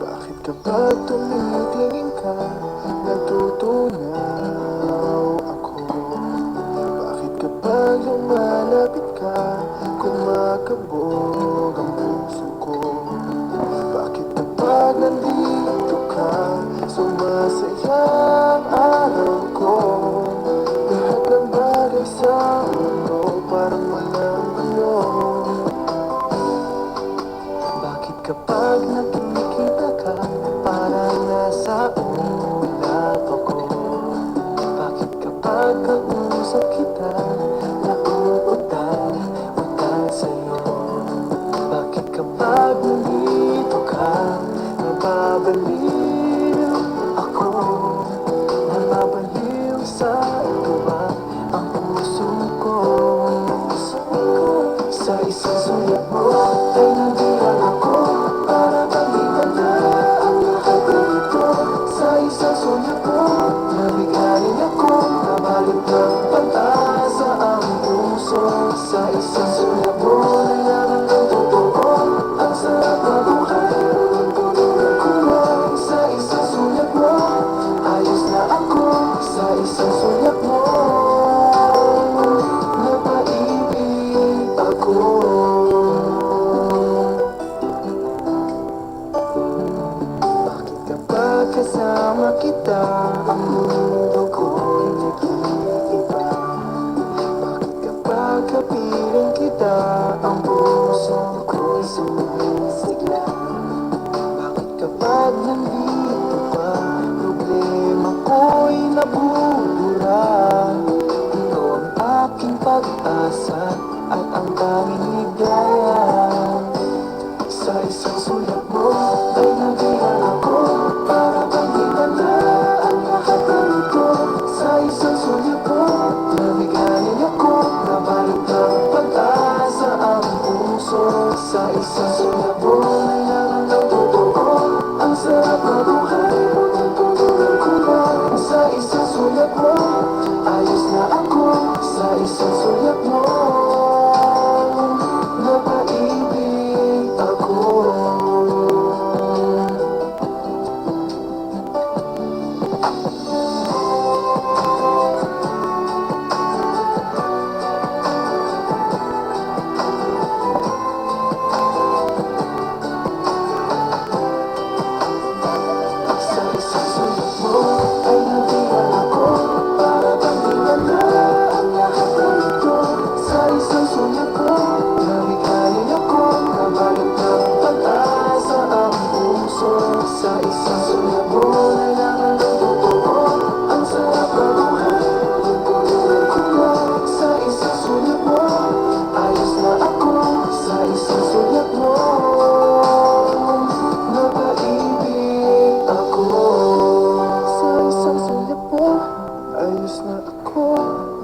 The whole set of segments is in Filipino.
Bakit kapag tumitingin ka, natutunaw ako? Bakit kapag lumalapit ka, kumakabog ang puso ko? Bakit kapag nandito ka, sumasaya ang araw ko? Lahat ng bagay sa mundo parang walang ano. Bakit kapag nakikita ka, parang nasa ulap ako? Bakit kapag kausap kita, nauutang-utang sa'yo? Bakit kapag nandito ka, nababaliw ako? Nababaliw sa tuwa ang puso ko. Sa isang sulat mo ay nandiyan ako, para bang himala ang lahat ng ito. Sa isang sulat mo, nabigayin ako, nabalot ng pag-asa ang puso. Sa isang sulat mo, nalaman ng totoo, ang sarap na buhay, ang puno ng kulay. Sa isang sulat mo, ayos na ako. Sa isang sulat mo, napaibig ako. Bakit kapag kasama kita, ang mundo ko'y nag-iiba? Bakit kapag kapiling kita, ang puso ko'y sumisigla? Bakit kapag nandito ka, problema ko'y nabubura? Ikaw ang aking pag-asa at ang tanging ligaya. Sa isang sulat mo ay nandiyan ako, para bang himala ang lahat ng ito. Sa isang sulat mo, nabigayin ako, nabalot ng pag-asa ang puso. Sa isang sulat mo, nalaman ng totoo, ang sarap na buhay, ang puno ng kulay. Sa isang sulat mo, ayos na ako. Sa isang sulat mo, napaibig ako. Sa isang sulat mo ay nandiyan ako, para bang himala ang lahat ng ito. Sa isang sulat mo, nabigayin ako, nabalot ng pag-asa ang puso. Sa isang sulat mo, nalaman ng totoo, ang sarap na buhay, ang puno ng kulay. Sa isang sulat mo, ayos na ako. Sa isang sulat mo, napaibig ako. Sa isang sulat mo, ayos na ako.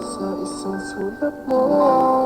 Sa isang sulat mo.